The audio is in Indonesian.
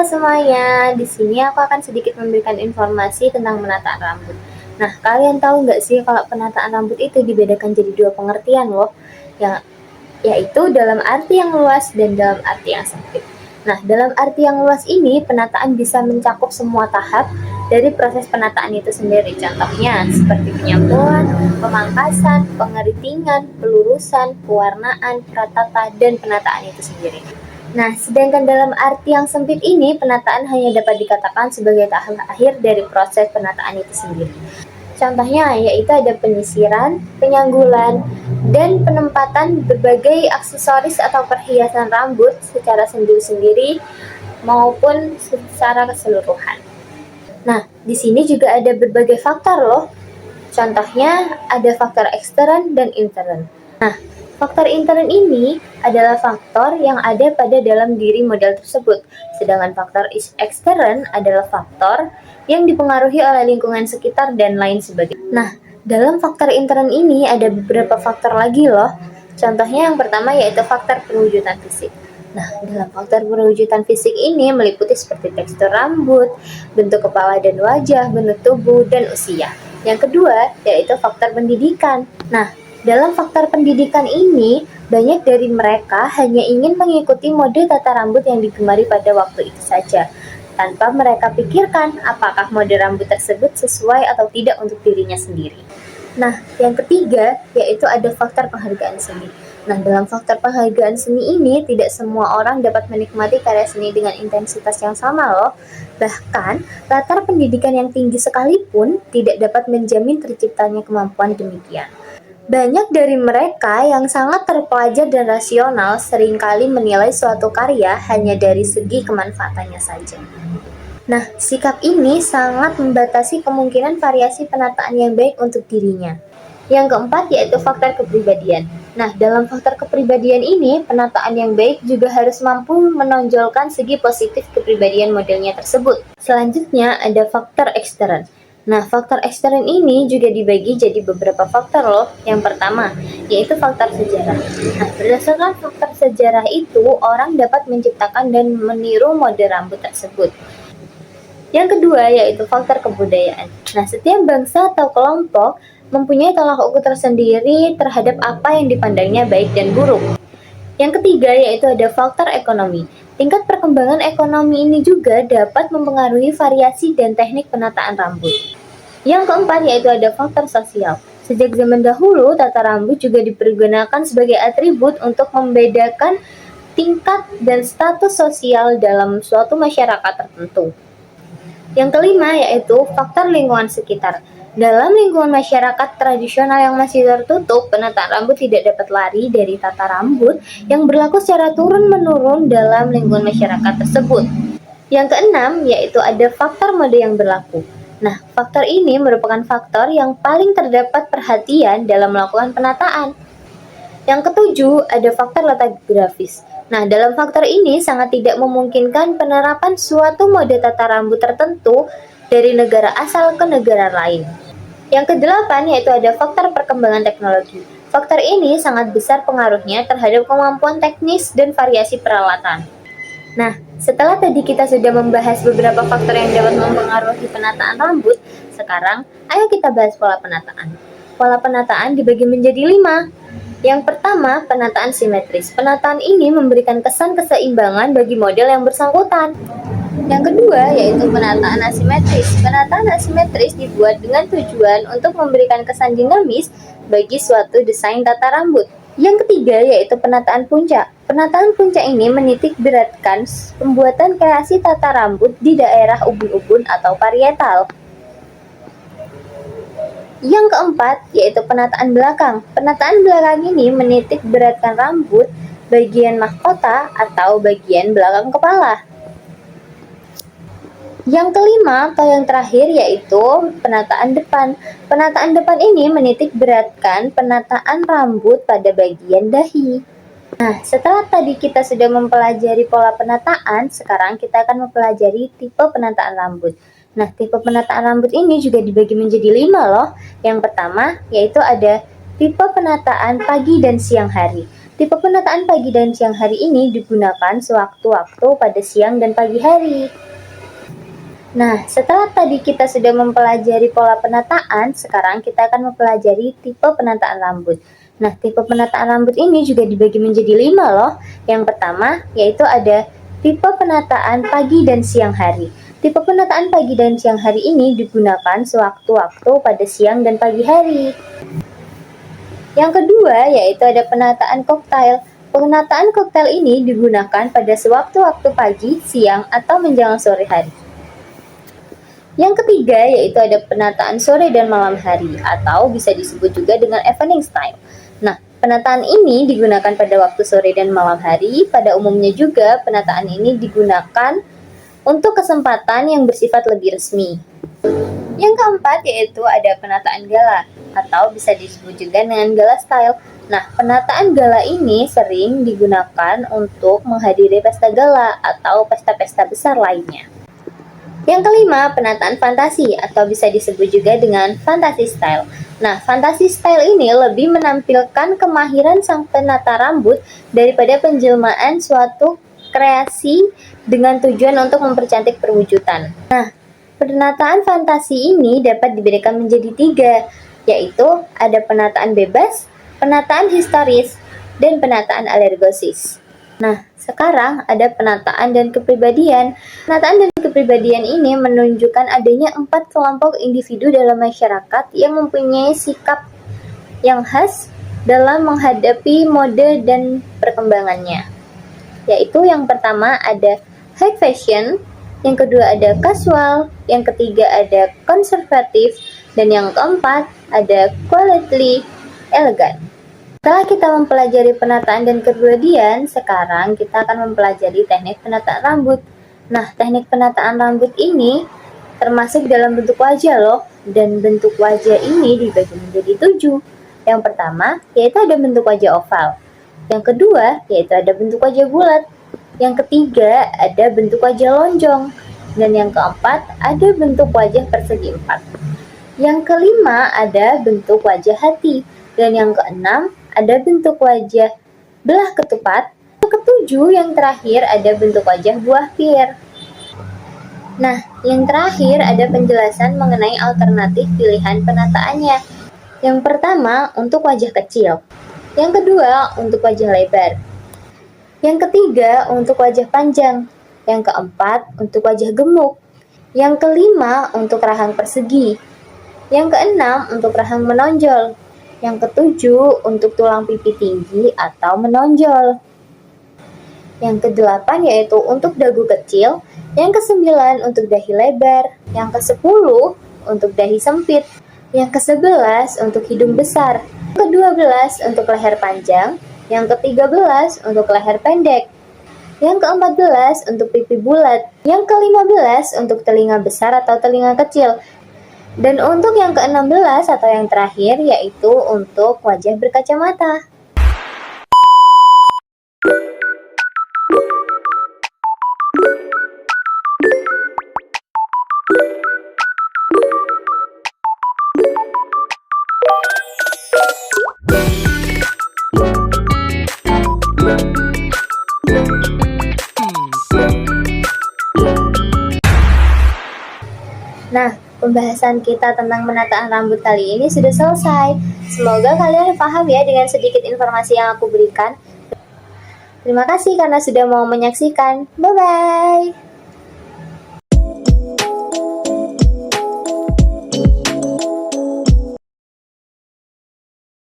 semuanya, di sini aku akan sedikit memberikan informasi tentang penataan rambut. Nah, kalian tahu nggak sih kalau penataan rambut itu dibedakan jadi dua pengertian loh, yaitu dalam arti yang luas dan dalam arti yang sempit. Nah, dalam arti yang luas ini, penataan bisa mencakup semua tahap dari proses penataan itu sendiri. Contohnya, seperti penyampuan, pemangkasan, pengeritingan, pelurusan, pewarnaan, pratata, dan penataan itu sendiri. Nah, sedangkan dalam arti yang sempit ini, penataan hanya dapat dikatakan sebagai tahap akhir dari proses penataan itu sendiri. Contohnya yaitu ada penyisiran, penyanggulan, dan penempatan berbagai aksesoris atau perhiasan rambut secara sendiri-sendiri maupun secara keseluruhan. Nah, di sini juga ada berbagai faktor loh. Contohnya ada faktor ekstern dan intern. Nah, faktor intern ini adalah faktor yang ada pada dalam diri model tersebut, sedangkan faktor ekstern adalah faktor yang dipengaruhi oleh lingkungan sekitar dan lain sebagainya. Nah, dalam faktor intern ini ada beberapa faktor lagi loh. Contohnya yang pertama yaitu faktor perwujudan fisik. Nah, dalam faktor perwujudan fisik ini meliputi seperti tekstur rambut, bentuk kepala dan wajah, bentuk tubuh, dan usia. Yang kedua yaitu faktor pendidikan. Nah, dalam faktor pendidikan ini, banyak dari mereka hanya ingin mengikuti mode tata rambut yang digemari pada waktu itu saja, tanpa mereka pikirkan apakah mode rambut tersebut sesuai atau tidak untuk dirinya sendiri. Nah, yang ketiga yaitu ada faktor penghargaan seni. Nah, dalam faktor penghargaan seni ini, tidak semua orang dapat menikmati karya seni dengan intensitas yang sama loh. Bahkan, latar pendidikan yang tinggi sekalipun tidak dapat menjamin terciptanya kemampuan demikian. Banyak dari mereka yang sangat terpelajar dan rasional seringkali menilai suatu karya hanya dari segi kemanfaatannya saja. Nah, sikap ini sangat membatasi kemungkinan variasi penataan yang baik untuk dirinya. Yang keempat yaitu faktor kepribadian. Nah, dalam faktor kepribadian ini, penataan yang baik juga harus mampu menonjolkan segi positif kepribadian modelnya tersebut. Selanjutnya ada faktor ekstern. Nah, faktor ekstern ini juga dibagi jadi beberapa faktor loh. Yang pertama, yaitu faktor sejarah. Nah, berdasarkan faktor sejarah itu, orang dapat menciptakan dan meniru mode rambut tersebut. Yang kedua, yaitu faktor kebudayaan. Nah, setiap bangsa atau kelompok mempunyai tolak ukur tersendiri terhadap apa yang dipandangnya baik dan buruk. Yang ketiga, yaitu ada faktor ekonomi. Tingkat perkembangan ekonomi ini juga dapat mempengaruhi variasi dan teknik penataan rambut. Yang keempat yaitu ada faktor sosial. Sejak zaman dahulu, tata rambut juga dipergunakan sebagai atribut untuk membedakan tingkat dan status sosial dalam suatu masyarakat tertentu. Yang kelima yaitu faktor lingkungan sekitar. Dalam lingkungan masyarakat tradisional yang masih tertutup, penataan rambut tidak dapat lari dari tata rambut yang berlaku secara turun-menurun dalam lingkungan masyarakat tersebut. Yang keenam yaitu ada faktor mode yang berlaku. Nah, faktor ini merupakan faktor yang paling terdapat perhatian dalam melakukan penataan. Yang ketujuh, ada faktor letak geografis. Nah, dalam faktor ini sangat tidak memungkinkan penerapan suatu mode tata rambut tertentu dari negara asal ke negara lain. Yang kedelapan yaitu ada faktor perkembangan teknologi. Faktor ini sangat besar pengaruhnya terhadap kemampuan teknis dan variasi peralatan. Nah, setelah tadi kita sudah membahas beberapa faktor yang dapat mempengaruhi penataan rambut, sekarang ayo kita bahas pola penataan. Pola penataan dibagi menjadi 5. Yang pertama, penataan simetris. Penataan ini memberikan kesan keseimbangan bagi model yang bersangkutan. Yang kedua, yaitu penataan asimetris. Penataan asimetris dibuat dengan tujuan untuk memberikan kesan dinamis bagi suatu desain tata rambut. Yang ketiga, yaitu penataan puncak. Penataan puncak ini menitik beratkan pembuatan kreasi tata rambut di daerah ubun-ubun atau parietal. Yang keempat, yaitu penataan belakang. Penataan belakang ini menitik beratkan rambut, bagian mahkota, atau bagian belakang kepala. Yang kelima atau yang terakhir yaitu penataan depan. Penataan depan ini menitik beratkan penataan rambut pada bagian dahi. Nah, setelah tadi kita sudah mempelajari pola penataan, sekarang kita akan mempelajari tipe penataan rambut. Nah, tipe penataan rambut ini juga dibagi menjadi 5 loh. Yang pertama yaitu ada tipe penataan pagi dan siang hari. Tipe penataan pagi dan siang hari ini digunakan sewaktu-waktu pada siang dan pagi hari. Nah, setelah tadi kita sudah mempelajari pola penataan, sekarang kita akan mempelajari tipe penataan rambut. Nah, tipe penataan rambut ini juga dibagi menjadi 5 loh. Yang pertama, yaitu ada tipe penataan pagi dan siang hari. Tipe penataan pagi dan siang hari ini digunakan sewaktu-waktu pada siang dan pagi hari. Yang kedua, yaitu ada penataan koktail. Penataan koktail ini digunakan pada sewaktu-waktu pagi, siang, atau menjelang sore hari. Yang ketiga, yaitu ada penataan sore dan malam hari, atau bisa disebut juga dengan evening style. Nah, penataan ini digunakan pada waktu sore dan malam hari. Pada umumnya juga, penataan ini digunakan untuk kesempatan yang bersifat lebih resmi. Yang keempat, yaitu ada penataan gala, atau bisa disebut juga dengan gala style. Nah, penataan gala ini sering digunakan untuk menghadiri pesta gala atau pesta-pesta besar lainnya. Yang kelima, penataan fantasi, atau bisa disebut juga dengan fantasy style. Nah, fantasy style ini lebih menampilkan kemahiran sang penata rambut daripada penjelmaan suatu kreasi dengan tujuan untuk mempercantik perwujudan. Nah, penataan fantasi ini dapat dibedakan menjadi 3, yaitu ada penataan bebas, penataan historis, dan penataan alergosis. Nah, sekarang ada penataan dan kepribadian. Penataan dan kepribadian ini menunjukkan adanya 4 kelompok individu dalam masyarakat yang mempunyai sikap yang khas dalam menghadapi mode dan perkembangannya. Yaitu yang pertama ada high fashion, yang kedua ada casual, yang ketiga ada konservatif, dan yang keempat ada quietly elegant. Setelah kita mempelajari penataan dan kepribadian, sekarang kita akan mempelajari teknik penataan rambut. Nah, teknik penataan rambut ini termasuk dalam bentuk wajah loh, dan bentuk wajah ini dibagi menjadi 7. Yang pertama, yaitu ada bentuk wajah oval. Yang kedua, yaitu ada bentuk wajah bulat. Yang ketiga, ada bentuk wajah lonjong. Dan yang keempat, ada bentuk wajah persegi 4. Yang kelima, ada bentuk wajah hati. Dan yang keenam, ada bentuk wajah belah ketupat. Yang ketujuh, yang terakhir, ada bentuk wajah buah pir. Nah, yang terakhir ada penjelasan mengenai alternatif pilihan penataannya. Yang pertama, untuk wajah kecil. Yang kedua, untuk wajah lebar. Yang ketiga, untuk wajah panjang. Yang keempat, untuk wajah gemuk. Yang kelima, untuk rahang persegi. Yang keenam, untuk rahang menonjol. Yang ketujuh, untuk tulang pipi tinggi atau menonjol. Yang kedelapan, yaitu untuk dagu kecil. Yang kesembilan, untuk dahi lebar. Yang kesepuluh, untuk dahi sempit. Yang ke-11 untuk hidung besar. Yang ke-12 untuk leher panjang. Yang ke-13 untuk leher pendek. Yang ke-14 untuk pipi bulat. Yang ke-15 untuk telinga besar atau telinga kecil. Dan untuk yang ke-16 atau yang terakhir yaitu untuk wajah berkacamata. Nah, pembahasan kita tentang penataan rambut kali ini sudah selesai. Semoga kalian paham ya dengan sedikit informasi yang aku berikan. Terima kasih karena sudah mau menyaksikan. Bye-bye.